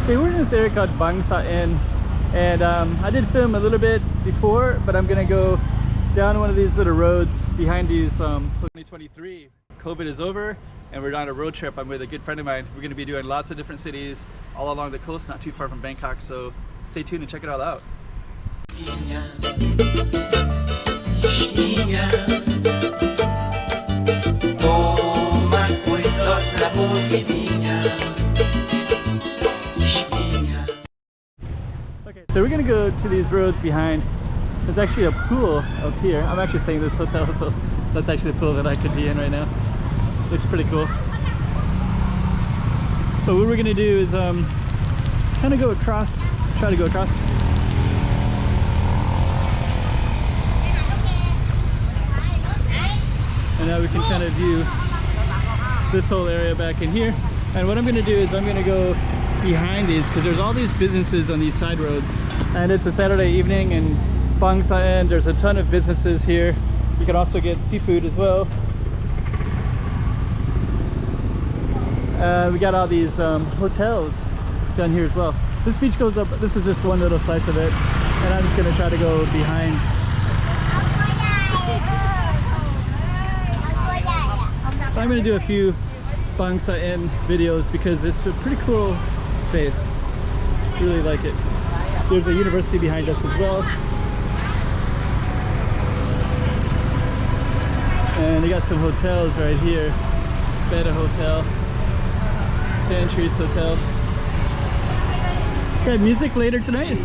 Okay, we're in this area called Bangsaen, and I did film a little bit before, but I'm gonna go down one of these little roads behind these 2023. COVID is over and we're on a road trip. I'm with a good friend of mine. We're gonna be doing lots of different cities all along the coast, not too far from Bangkok, so stay tuned and check it all out. Okay, so we're gonna go to these roads behind. There's actually a pool up here. I'm actually staying in this hotel, so that's actually the pool that I could be in right now. Looks pretty cool. So what we're gonna do is kind of go across, try to go across. And now we can kind of view this whole area back in here. And what I'm gonna do is I'm gonna go behind these because there's all these businesses on these side roads. And it's a Saturday evening and Bangsaen, there's a ton of businesses here. You can also get seafood as well. We got all these hotels down here as well. This beach goes up, this is just one little slice of it, and I'm just going to try to go behind. So I'm going to do a few Bangsaen videos because it's a pretty cool space. Really like it. There's a university behind us as well. And they got some hotels right here. Beta Hotel, Centuries Hotel. Okay, music later tonight?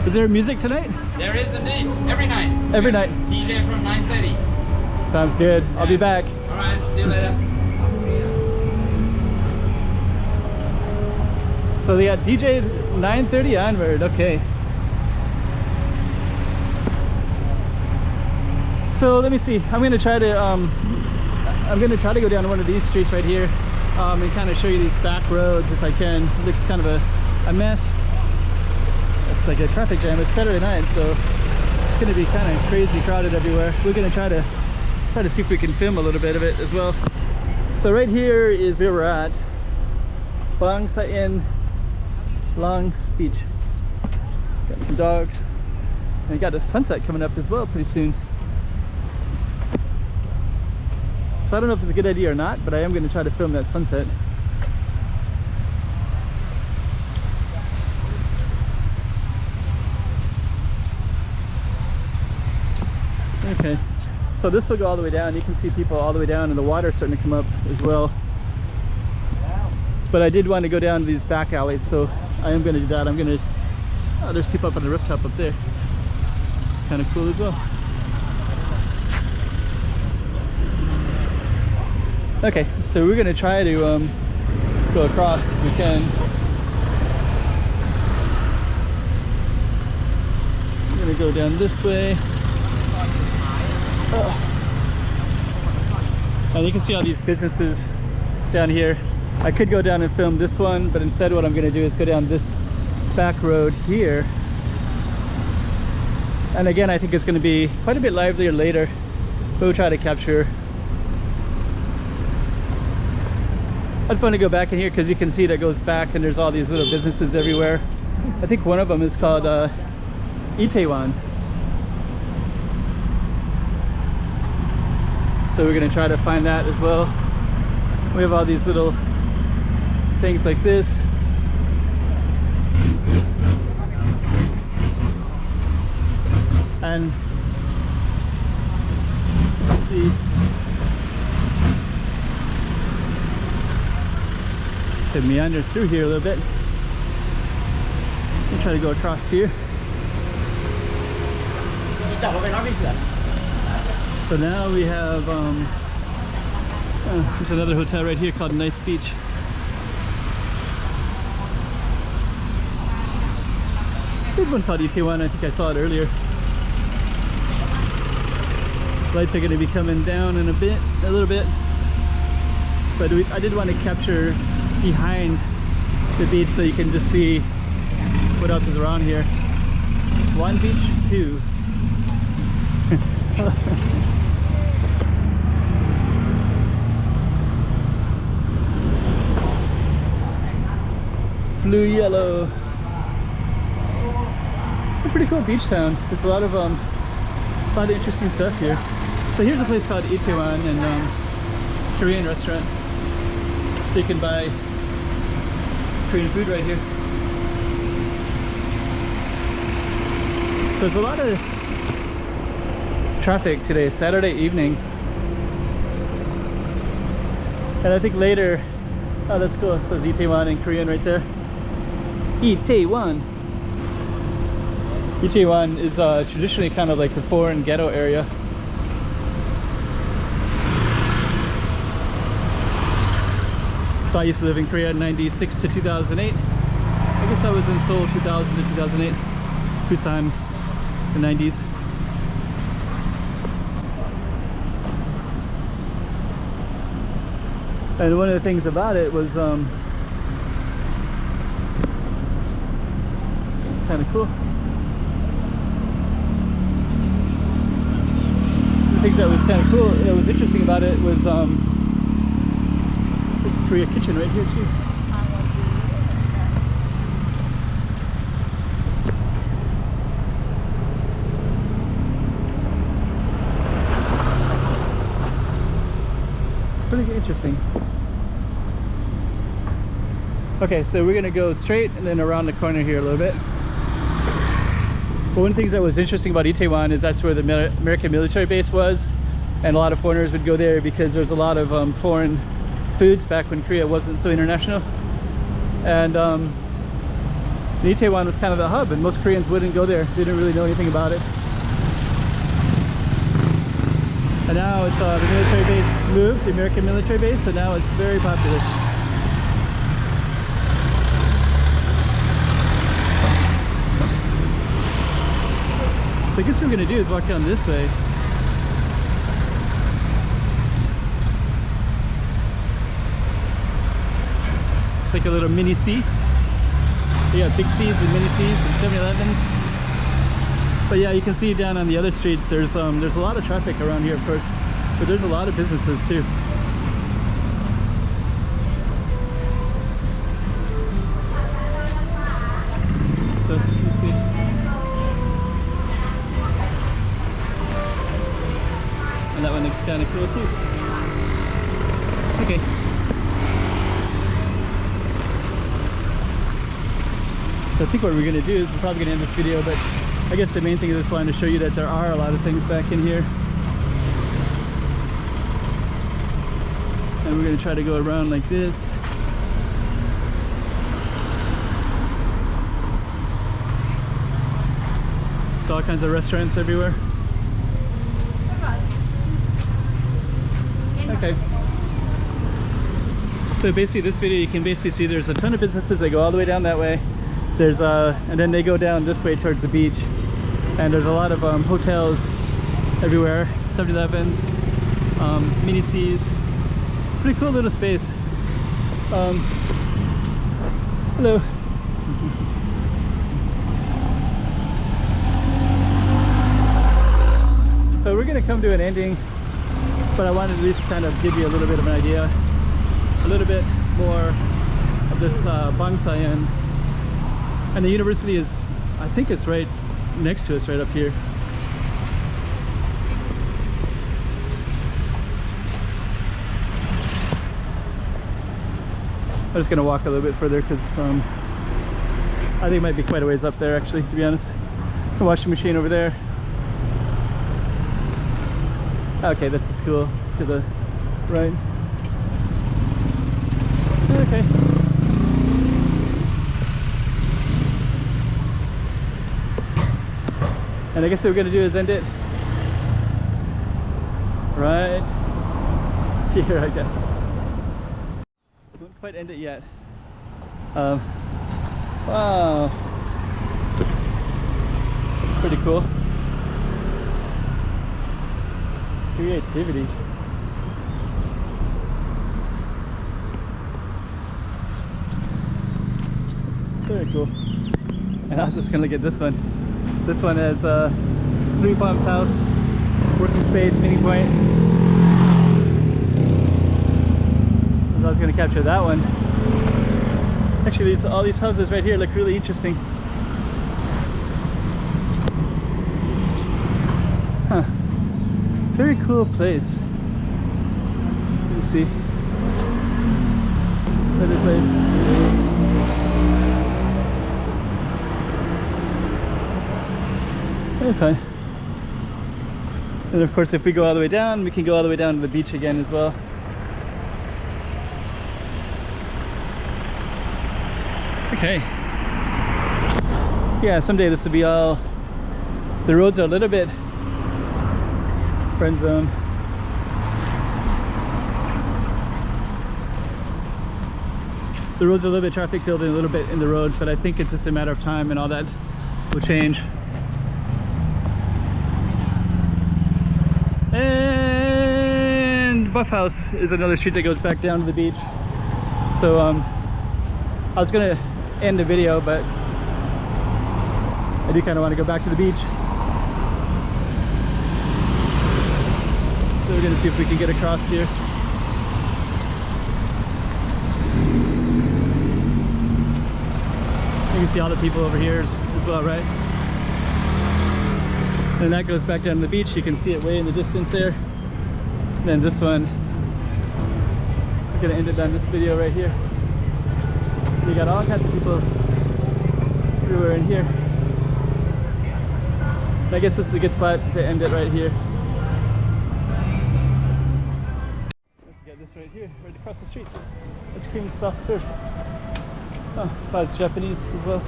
Is there music tonight? There is indeed, every night. Every night? DJ from 9:30. Sounds good. I'll be back. Alright, see you later. So they got DJ 9:30 onward, okay. So let me see. I'm gonna try to go down one of these streets right here, and kind of show you these back roads if I can. It looks kind of a mess. It's like a traffic jam. It's Saturday night, so it's gonna be kind of crazy crowded everywhere. We're gonna try to see if we can film a little bit of it as well. So right here is where we're at, Bangsaen Long Beach. Got some dogs, and got a sunset coming up as well pretty soon. So I don't know if it's a good idea or not, but I am going to try to film that sunset. Okay, so this will go all the way down. You can see people all the way down, and the water's starting to come up as well. But I did want to go down these back alleys, so I am going to do that. I'm going to, oh, there's people up on the rooftop up there. It's kind of cool as well. Okay, so we're going to try to go across if we can. We're going to go down this way. Oh. And you can see all these businesses down here. I could go down and film this one, but instead what I'm going to do is go down this back road here. And again, I think it's going to be quite a bit livelier later. We'll try to capture. I just want to go back in here because you can see that goes back and there's all these little businesses everywhere. I think one of them is called Itaewon. So we're going to try to find that as well. We have all these little things like this. And let's see. To meander through here a little bit. We'll try to go across here. So now we have there's another hotel right here called Nice Beach. There's one called Itaewon. I think I saw it earlier. Lights are going to be coming down in a little bit. But I did want to capture behind the beach so you can just see what else is around here. One beach, two. blue yellow. A pretty cool beach town. There's a lot of interesting stuff here. So here's a place called Itaewon, and Korean restaurant. So you can buy Korean food right here. So there's a lot of traffic today, Saturday evening. And I think later, oh that's cool, it says Itaewon in Korean right there. Itaewon. Itaewon is traditionally kind of like the foreign ghetto area. So I used to live in Korea in 96 to 2008. I guess I was in Seoul 2000 to 2008. Busan, the 90s. And one of the things about it was, it's kind of cool. The thing that was kind of cool, that was interesting about it was, there's a Korea kitchen right here too. Pretty interesting. Okay, so we're gonna go straight and then around the corner here a little bit. But one of the things that was interesting about Itaewon is that's where the American military base was, and a lot of foreigners would go there because there's a lot of foreign foods back when Korea wasn't so international. And Itaewon was kind of the hub, and most Koreans wouldn't go there. They didn't really know anything about it. And now it's the military base moved, the American military base, so now it's very popular. So I guess what we're gonna do is walk down this way. It's like a little mini C. You got big C's and mini C's and 7-Elevens. But yeah, you can see down on the other streets, there's a lot of traffic around here, of course, but there's a lot of businesses too. So let's see. And that one looks kind of cool too. Okay. So I think what we're going to do is we're probably going to end this video, but I guess the main thing is just wanted to show you that there are a lot of things back in here. And we're going to try to go around like this. It's all kinds of restaurants everywhere. Okay. So basically this video you can basically see there's a ton of businesses that go all the way down that way. There's and then they go down this way towards the beach. And there's a lot of hotels everywhere, 7-Elevens, mini C's. Pretty cool little space. Hello. So we're gonna come to an ending, but I wanted to at least kind of give you a little bit of an idea, a little bit more of this Bangsaen. And the university is, I think it's right next to us, right up here. I'm just gonna walk a little bit further because I think it might be quite a ways up there actually, to be honest. The washing machine over there. Okay, that's the school to the right. Okay. And I guess what we're gonna do is end it right here, I guess. Won't quite end it yet. Wow, that's pretty cool. Creativity. Very cool. And I was just gonna look at this one. This one is Three Palms House, working space, meeting point. I was going to capture that one. Actually, all these houses right here look really interesting. Huh. Very cool place. Let's see. Another place. Okay. And of course, if we go all the way down, we can go all the way down to the beach again as well. Okay. Yeah, someday this will be all. The roads are a little bit friend zone. The roads are a little bit traffic filled and a little bit in the road, but I think it's just a matter of time and all that will change. And Buff House is another street that goes back down to the beach. So I was gonna end the video, but I do kind of want to go back to the beach. So we're gonna see if we can get across here. You can see all the people over here as well, right? And that goes back down to the beach. You can see it way in the distance there. And then this one, I'm gonna end it on this video right here. You got all kinds of people everywhere in here. And I guess this is a good spot to end it right here. Let's get this right here, right across the street. Ice cream soft serve. Oh, besides Japanese as well.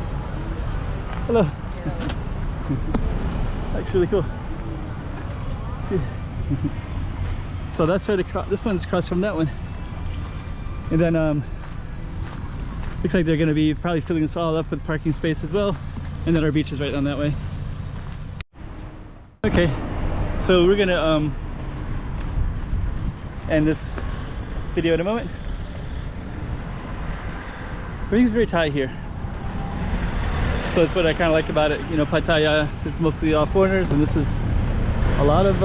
Hello. That's really cool. Let's see. So that's right across. This one's across from that one. And then looks like they're going to be probably filling this all up with parking space as well. And then our beach is right down that way. Okay, so we're going to end this video in a moment. Everything's very Thai here. So that's what I kind of like about it. You know, Pattaya is mostly all foreigners, and this is a lot of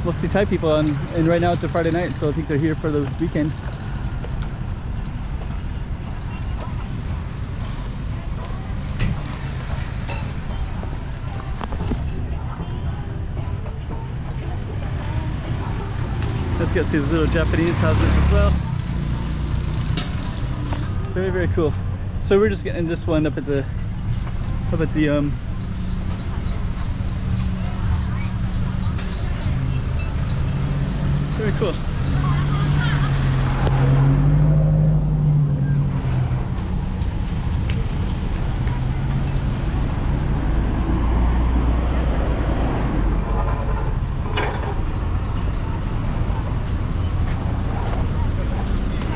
mostly Thai people. And right now it's a Friday night, so I think they're here for the weekend. Let's get to see these little Japanese houses as well. Very, very cool. So we're just getting this one up at the very cool.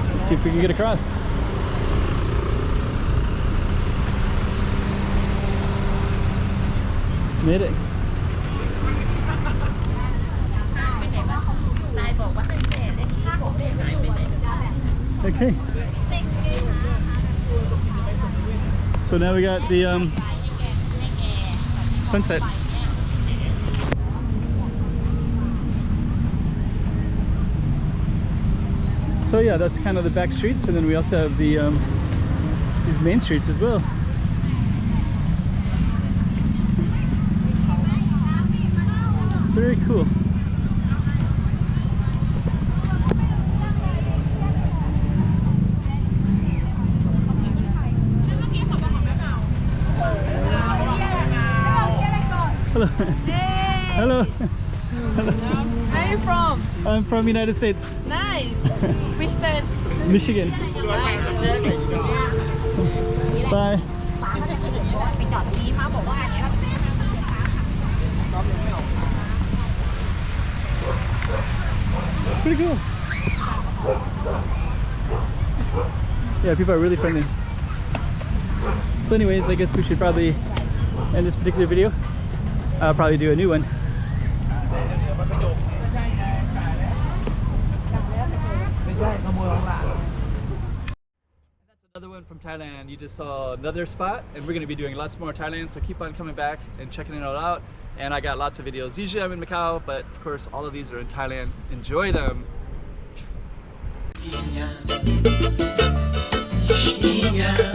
Let's see if we can get across. Made it. Okay. So now we got the sunset. So yeah, that's kind of the back streets, and then we also have the these main streets as well. Very cool. Hello. Hey. Hello. Where are you from? I'm from United States. Nice. Which state? Michigan. Bye. Pretty cool. Yeah, people are really friendly. So anyways, I guess we should probably end this particular video. I'll probably do a new one. That's another one from Thailand. You just saw another spot, and we're going to be doing lots more Thailand, so keep on coming back and checking it all out. And I got lots of videos. Usually I'm in Macau, but of course all of these are in Thailand. Enjoy them. Tinha